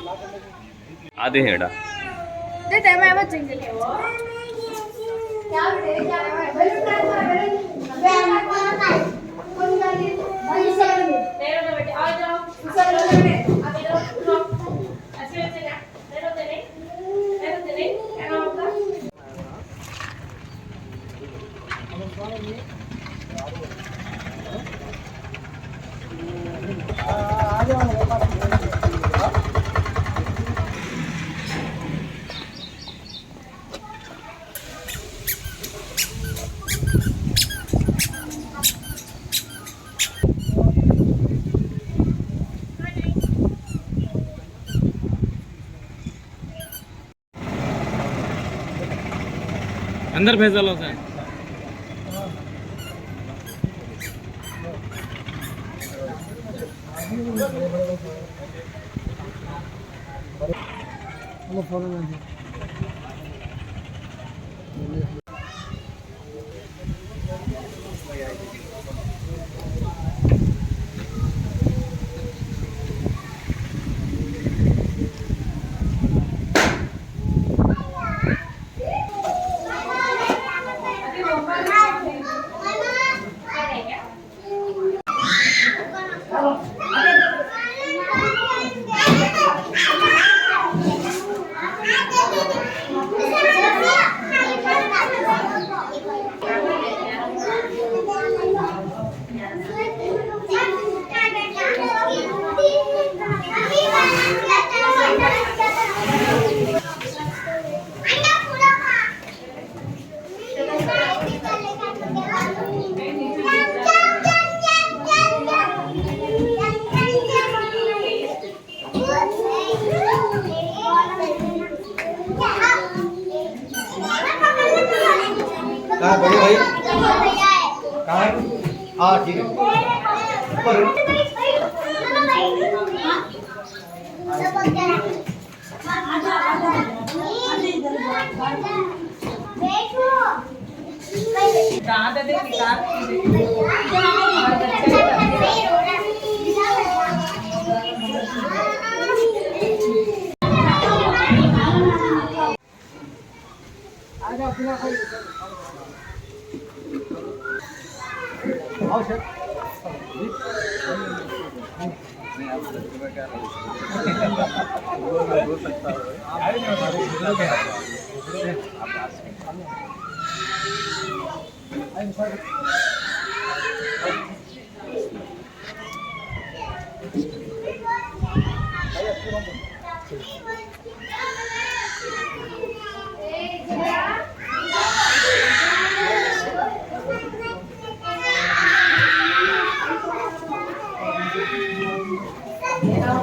आधे हेड़ा देते मैं मत चेंज ले क्या बेटे क्या बेटे आ जाओ आप इधर अच्छे से ना ले क्या होगा आ जाओ अंदर भेजा लो सर कहाँ बड़े भाई कहाँ है? हाँ ठीक है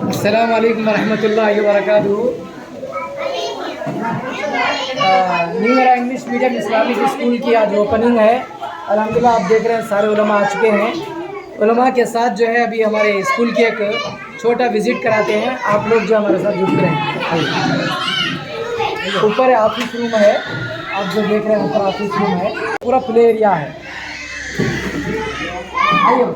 अस्सलाम वालेकुम रहमतुल्लाहि व बरकातुहू। New era English medium Islamic school की आज ओपनिंग है। अल्हम्दुलिल्लाह आप देख रहे हैं सारे उलमा आ चुके हैं। उलमा के साथ जो है अभी हमारे स्कूल की एक छोटा विज़िट कराते हैं। आप लोग जो हमारे साथ जुड़ रहे हैं। ऊपर ऑफिस रूम है, आप जो देख रहे हैं ऊपर ऑफिस रूम है, पूरा प्ले एरिया है। आइए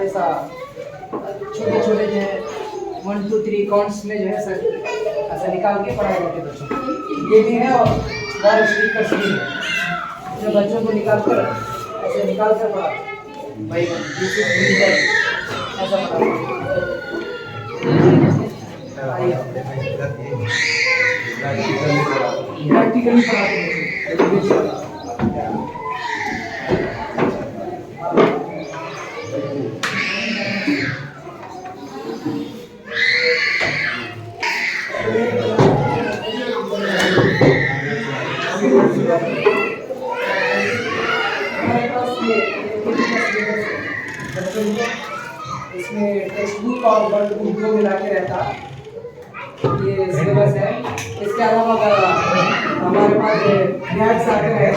ऐसा छोटे छोटे जो है 1 2 3 काउंट्स में जो है सर ऐसा निकाल के पढ़ाई करते बच्चों को। ये भी है और वायर स्टिक का स्क्रीन है जो बच्चों को निकाल कर ऐसे निकाल कर पढ़ा भाई ऐसा पढ़ा प्रैक्टिकली पढ़ाते हैं। इसमें टेक्स्ट बुक और वर्क बुक को मिला के रहता ये सिलेबस है। इसके अलावा हमारे पास बैग्स आते हैं,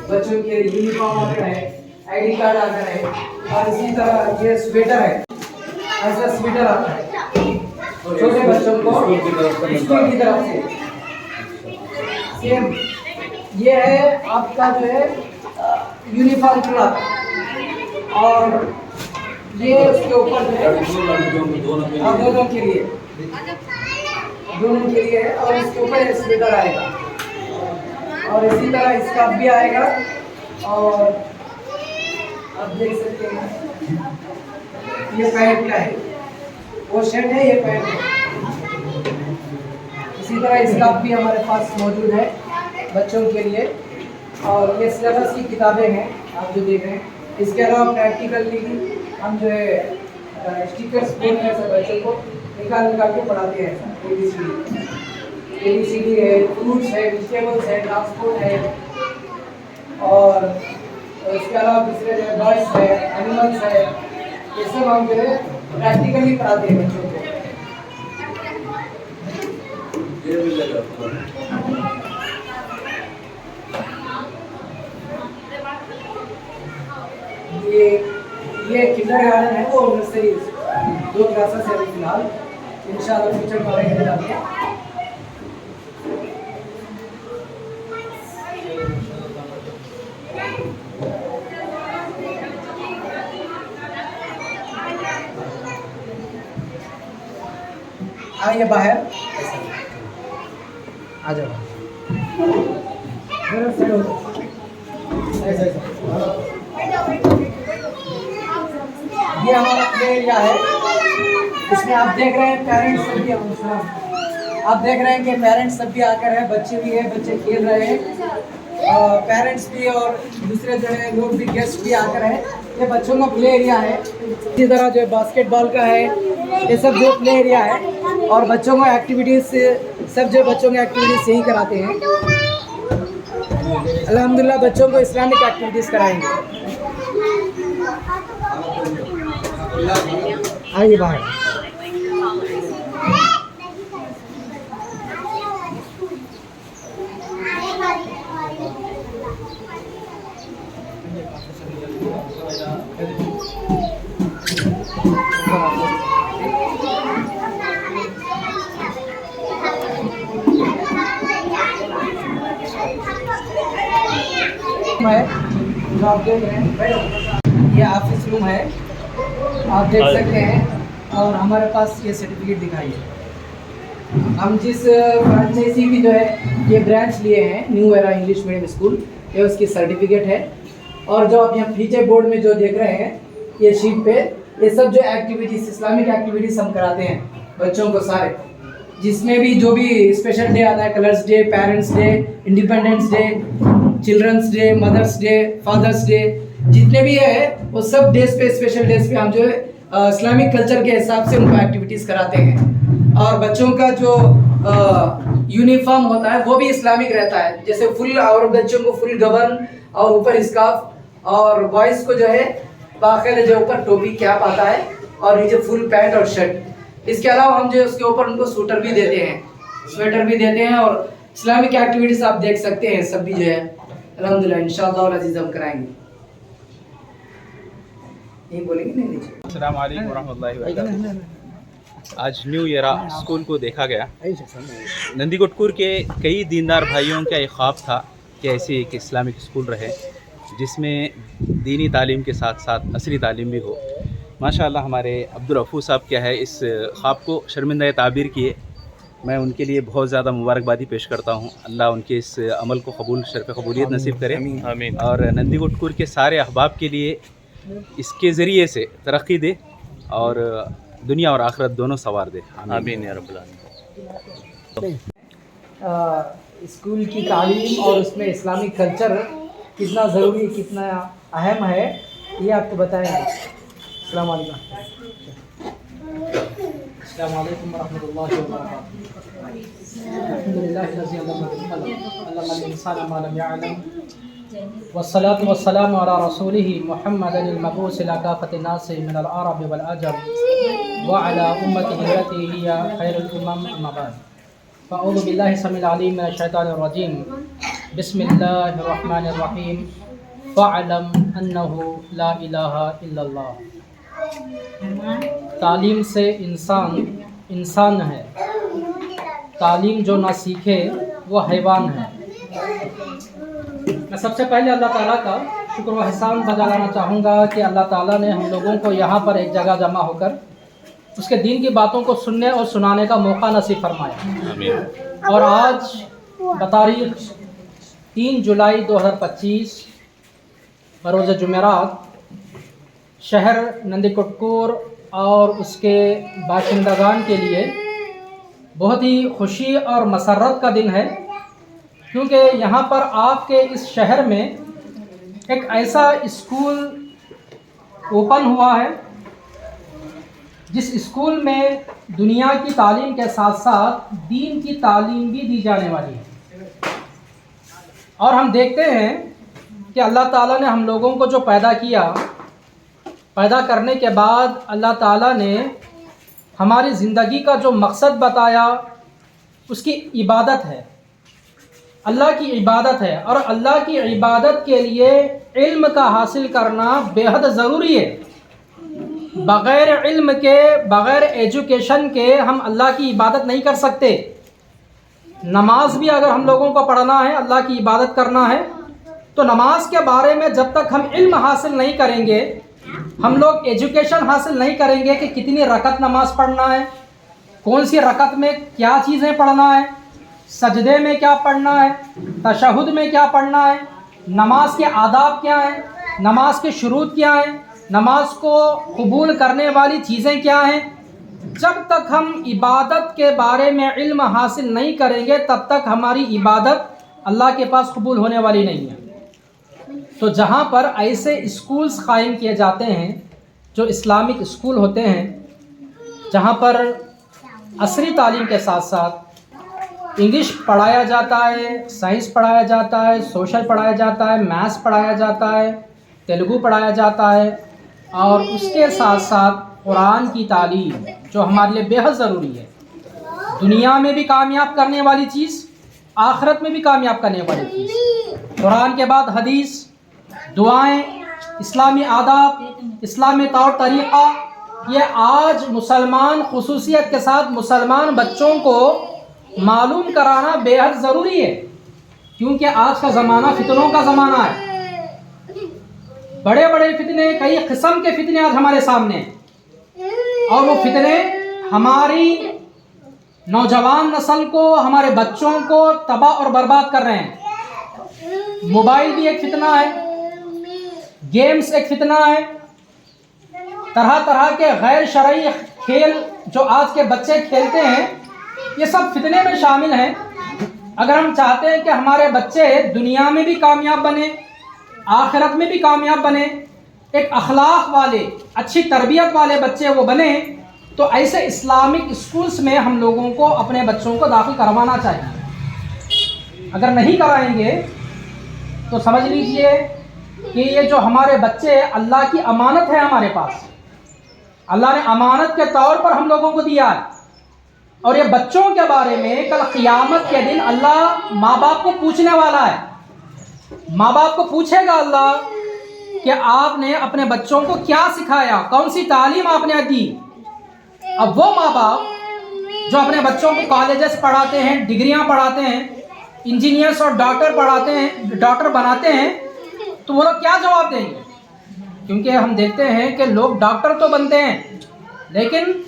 बच्चों के यूनिफॉर्म आते हैं, आईडी कार्ड आता है और इसी तरह ये स्वेटर है, ऐसा स्वेटर आता है। چھوٹے بچوں کو اسکول کی طرف سے سیم یہ ہے آپ کا جو ہے یونیفارم کلاتھ اور یہ اس کے اوپر جو ہے دونوں کے لیے ہے اور اس کے اوپر سویٹر آئے گا اور اسی طرح اسکارف بھی آئے گا اور آپ دیکھ سکتے ہیں یہ پینٹ کا ہے وہ شرٹ ہے یہ پینٹ ہے اسی طرح اسکارف بھی ہمارے پاس موجود ہے بچوں کے لیے اور یہ سلیبس کی کتابیں ہیں آپ جو دیکھ رہے ہیں اس کے علاوہ پریکٹیکلی ہم جو ہے اسٹیکرس بورڈ میں سے بچوں کو نکال کے پڑھاتے ہیں ABCD ہے فروٹس ہے ویجیٹیبلس ہے ٹرانسپورٹ ہے اور اس کے علاوہ دوسرے جو ہے برڈس ہے اینیملس ہے یہ سب ہم جو ہے پریکٹیکلی پڑھاتے ہیں بچوں کو یہ کنڈر گارڈن ہے وہ نرسری 2 کلاسز ہے فی الحال انشاءاللہ فیوچر میں آگے بڑھاتے ہیں آئیے باہر آ جاؤ یہ ہمارا پلے ایریا ہے اس میں آپ دیکھ رہے ہیں پیرنٹس سب بھی آپ دیکھ رہے ہیں کہ پیرنٹس سب بھی آ کر ہیں بچے بھی ہیں بچے کھیل رہے ہیں پیرنٹس بھی اور دوسرے جو ہے لوگ بھی گیسٹ بھی آ کر ہیں یہ بچوں کا پلے ایریا ہے اسی طرح جو باسکٹ بال کا ہے یہ سب جو پلے ایریا ہے اور بچوں کو ایکٹیویٹیز سب جو بچوں کے ایکٹیویٹیز یہی کراتے ہیں الحمدللہ بچوں کو اسلامک ایکٹیویٹیز کرائیں گے آئیے باہر ہے جو آپ دیکھ رہے ہیں یہ آفس روم ہے آپ دیکھ سکتے ہیں اور ہمارے پاس یہ سرٹیفکیٹ دکھائیے ہم جس فرانچائزی کی جو ہے یہ برانچ لیے ہیں new era English medium school یہ اس کی سرٹیفکیٹ ہے اور جو آپ یہاں پیچھے بورڈ میں جو دیکھ رہے ہیں یہ شیٹ پہ یہ سب جو ایکٹیویٹیز اسلامک ایکٹیویٹیز ہم کراتے ہیں بچوں کو سارے جس میں بھی جو بھی اسپیشل ڈے آتا ہے colours day parents day independence day children's day mother's day father's day جتنے بھی ہے وہ سب ڈیز پہ اسپیشل ڈیز پہ ہم جو ہے اسلامک کلچر کے حساب سے ان کو ایکٹیویٹیز کراتے ہیں اور بچوں کا جو یونیفارم ہوتا ہے وہ بھی اسلامک رہتا ہے جیسے فل اور بچوں کو فل گون اور اوپر اسکارف اور بوائز کو جو ہے باقاعدہ جو اوپر ٹوپی کیپ آتا ہے اور نیچے فل پینٹ اور شرٹ اس کے علاوہ ہم جو اس کے اوپر ان کو سوٹر بھی دیتے ہیں سویٹر بھی دیتے ہیں اور اسلامک ایکٹیویٹیز آپ دیکھ سکتے ہیں سب بھی جو ہے الحمدللہ انشاءاللہ العزیز ہم کرائیں گے السلام علیکم ورحمۃ اللہ وبرکاتہ آج نیو ایرا اسکول کو دیکھا گیا نندی گٹکور کے کئی دیندار بھائیوں کا ایک خواب تھا کہ ایسی ایک اسلامک اسکول رہے جس میں دینی تعلیم کے ساتھ ساتھ عصری تعلیم بھی ہو ماشاءاللہ ہمارے عبدالرفو صاحب کیا ہے اس خواب کو شرمندہ تعبیر کیے میں ان کے لیے بہت زیادہ مبارکبادی پیش کرتا ہوں اللہ ان کے اس عمل کو شرف قبولیت نصیب کرے آمین اور نندی گٹکور کے سارے احباب کے لیے اس کے ذریعے سے ترقی دے اور دنیا اور آخرت دونوں سوار دے آمین یا رب العالمین اسکول کی تعلیم اور اس میں اسلامک کلچر کتنا ضروری کتنا اہم ہے یہ آپ کو بتائیں گے السلام علیکم السلام علیکم ورحمۃ اللہ وبرکاتہ الحمد للہ الذی علم الانسان ما لم يعلم والصلاة والسلام على رسوله محمد المبعوث إلى كافة الناس من العرب والعجم وعلى أمته التي هي خير الأمم أما بعد فأعوذ بالله السميع العليم من الشيطان الرجيم بسم الله الرحمن الرحيم فاعلم أنه لا إله إلا الله تعلیم سے انسان इंसान है, तालीम जो ना सीखे वो हैवान है। मैं सबसे पहले अल्लाह ताला का शुक्र व एहसान बजा लाना चाहूँगा कि अल्लाह ताला ने हम लोगों को यहाँ पर एक जगह जमा होकर उसके दीन की बातों को सुनने और सुनाने का मौका नसीब फरमाया। आमीन। और आज बतारीख 3 जुलाई 2025 बरोज़ जुमेरात शहर नंदीकोटकूर और उसके बाशिंदगान के लिए बहुत ही खुशी और मसरत का दिन है, क्योंकि यहाँ पर आपके इस शहर में एक ऐसा स्कूल ओपन हुआ है जिस स्कूल में दुनिया की तालीम के साथ साथ दीन की तालीम भी दी जाने वाली है। और हम देखते हैं कि अल्लाह ताला ने हम लोगों को जो पैदा किया, पैदा करने के बाद अल्लाह ताला ने हमारी ज़िंदगी का जो मकसद बताया उसकी इबादत है, अल्लाह की इबादत है। और अल्लाह की इबादत के लिए इल्म का हासिल करना बेहद ज़रूरी है। बग़ैर इल्म के, बग़ैर एजुकेशन के हम अल्लाह की इबादत नहीं कर सकते। नमाज भी अगर हम लोगों को पढ़ना है, अल्लाह की इबादत करना है, तो नमाज के बारे में जब तक हम इल्म हासिल नहीं करेंगे, हम लोग एजुकेशन हासिल नहीं करेंगे कि कितनी रकत नमाज पढ़ना है, कौन सी रकत में क्या चीज़ें पढ़ना है, सजदे में क्या पढ़ना है, तशहुद में क्या पढ़ना है, नमाज के आदाब क्या हैं, नमाज के शुरूत क्या हैं, नमाज को कबूल करने वाली चीज़ें क्या हैं। जब तक हम इबादत के बारे में इल्म हासिल नहीं करेंगे तब तक हमारी इबादत अल्लाह के पास कबूल होने वाली नहीं है। तो जहाँ पर ऐसे स्कूल्स कायम किए जाते हैं जो इस्लामिक स्कूल होते हैं, जहाँ पर असरी तालीम के साथ साथ इंग्लिश पढ़ाया जाता है, साइंस पढ़ाया जाता है, सोशल पढ़ाया जाता है, मैथ्स पढ़ाया जाता है, तेलुगु पढ़ाया जाता है, और उसके साथ साथ कुरान की तालीम जो हमारे लिए बेहद ज़रूरी है, दुनिया में भी कामयाब करने वाली चीज़, आखिरत में भी कामयाब करने वाली चीज़। कुरान के बाद हदीस, दुआएं, इस्लामी आदाब, इस्लामी तौर तरीक़ा, ये आज मुसलमान खुसूसियत के साथ मुसलमान बच्चों को मालूम कराना बेहद ज़रूरी है, क्योंकि आज का ज़माना फितनों का ज़माना है। बड़े बड़े फितने, कई किस्म के फितने आज हमारे सामने हैं, और वो फितने हमारी नौजवान नस्ल को, हमारे बच्चों को तबाह और बर्बाद कर रहे हैं। मोबाइल भी एक फितना है, गेम्स एक फितना है, तरह तरह के गैर शरई खेल जो आज के बच्चे खेलते हैं, ये सब फितने में शामिल हैं। अगर हम चाहते हैं कि हमारे बच्चे दुनिया में भी कामयाब बने, आखिरत में भी कामयाब बने, एक अखलाक वाले, अच्छी तरबियत वाले बच्चे वो बने, तो ऐसे इस्लामिक स्कूल्स में हम लोगों को अपने बच्चों को दाखिल करवाना चाहिए। अगर नहीं कराएंगे तो समझ लीजिए कि ये जो हमारे बच्चे अल्लाह की अमानत है हमारे पास, अल्लाह ने अमानत के तौर पर हम लोगों को दिया है, और ये बच्चों के बारे में कल क़ियामत के दिन अल्लाह माँ बाप को पूछने वाला है। माँ बाप को पूछेगा अल्लाह कि आपने अपने बच्चों को क्या सिखाया, कौन सी तालीम आपने दी। अब वो माँ बाप जो अपने बच्चों को कॉलेजेस पढ़ाते हैं, डिग्रियां पढ़ाते हैं, इंजीनियर्स और डॉक्टर पढ़ाते हैं, डॉक्टर बनाते हैं, तो वो लोग क्या जवाब देंगे? क्योंकि हम देखते हैं कि लोग डॉक्टर तो बनते हैं, लेकिन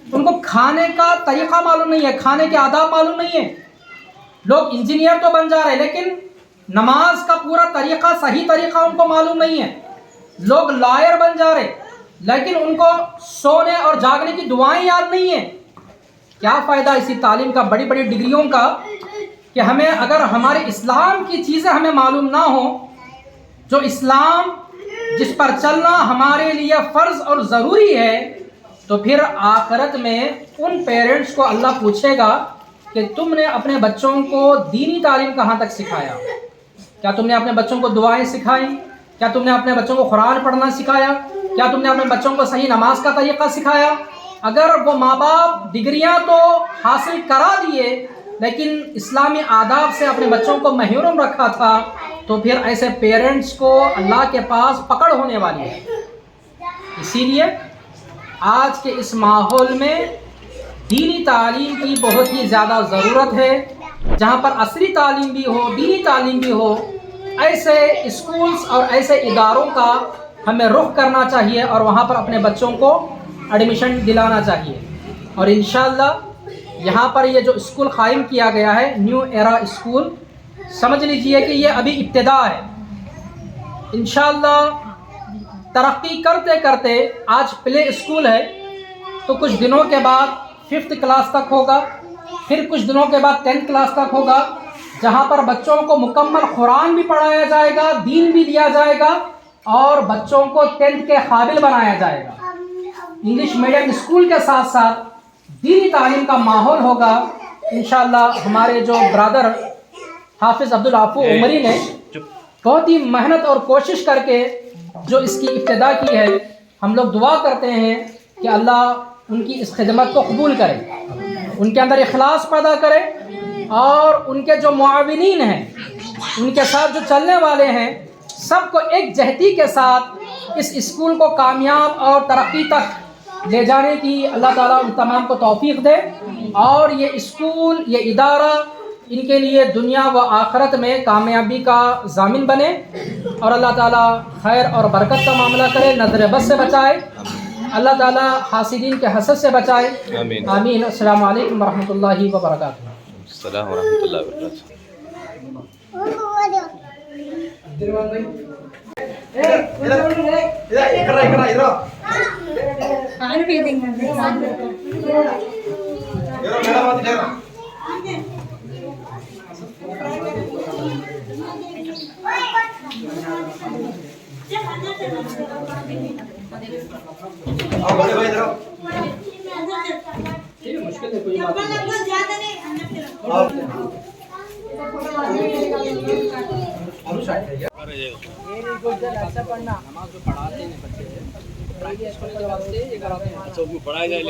उनको खाने का तरीक़ा मालूम नहीं है, खाने के आदाब मालूम नहीं है। लोग इंजीनियर तो बन जा रहे हैं, लेकिन नमाज का पूरा तरीक़ा, सही तरीक़ा उनको मालूम नहीं है। लोग लॉयर बन जा रहे, लेकिन उनको सोने और जागने की दुआएं याद नहीं है। क्या फ़ायदा इसी तालीम का, बड़ी बड़ी डिग्रियों का, कि हमें अगर हमारे इस्लाम की चीज़ें हमें मालूम ना हो, जो इस्लाम जिस पर चलना हमारे लिए फ़र्ज़ और ज़रूरी है, तो फिर आखिरत में उन पेरेंट्स को अल्लाह पूछेगा कि तुमने अपने बच्चों को दीनी तालीम कहाँ तक सिखाया? क्या तुमने अपने बच्चों को दुआएं सिखाई? क्या तुमने अपने बच्चों को कुरान पढ़ना सिखाया? क्या तुमने अपने बच्चों को सही नमाज का तरीक़ा सिखाया? अगर वो माँ बाप डिग्रियाँ तो हासिल करा दिए, लेकिन इस्लामी आदाब से अपने बच्चों को महरूम रखा था, तो फिर ऐसे पेरेंट्स को अल्लाह के पास पकड़ होने वाली है। इसीलिए आज के इस माहौल में دینی تعلیم کی بہت ہی زیادہ ضرورت ہے. جہاں پر عصری تعلیم بھی ہو، دینی تعلیم بھی ہو، ایسے اسکولز اور ایسے اداروں کا ہمیں رخ کرنا چاہیے اور وہاں پر اپنے بچوں کو ایڈمیشن دلانا چاہیے. اور انشاءاللہ یہاں پر یہ جو اسکول قائم کیا گیا ہے نیو ایرا اسکول، سمجھ لیجئے کہ یہ ابھی ابتدا ہے. انشاءاللہ ترقی کرتے کرتے آج پلے اسکول ہے تو کچھ دنوں کے بعد 5th کلاس تک ہوگا، پھر کچھ دنوں کے بعد 10th کلاس تک ہوگا، جہاں پر بچوں کو مکمل قرآن بھی پڑھایا جائے گا، دین بھی دیا جائے گا اور بچوں کو 10th کے قابل بنایا جائے گا. انگلش میڈیم اسکول کے ساتھ ساتھ دینی تعلیم کا ماحول ہوگا. انشاءاللہ ہمارے جو برادر حافظ عبدالعفو عمری نے بہت ہی محنت اور کوشش کر کے جو اس کی ابتدا کی ہے، ہم لوگ دعا کرتے ہیں کہ اللہ ان کی اس خدمت کو قبول کرے، ان کے اندر اخلاص پیدا کرے اور ان کے جو معاونین ہیں، ان کے ساتھ جو چلنے والے ہیں، سب کو ایک جہتی کے ساتھ اس اسکول کو کامیاب اور ترقی تک لے جانے کی اللہ تعالیٰ ان تمام کو توفیق دے اور یہ اسکول، یہ ادارہ ان کے لیے دنیا و آخرت میں کامیابی کا ضامن بنے اور اللہ تعالیٰ خیر اور برکت کا معاملہ کرے، نظر بد سے بچائے، اللہ تعالیٰ حاسدین کے حسد سے بچائے. آمین. آمین. السلام علیکم ورحمۃ اللہ وبرکاتہ. السلام ورحمۃ اللہ وبرکاتہ. مشکل ہے کوئی بات پڑھائی جائے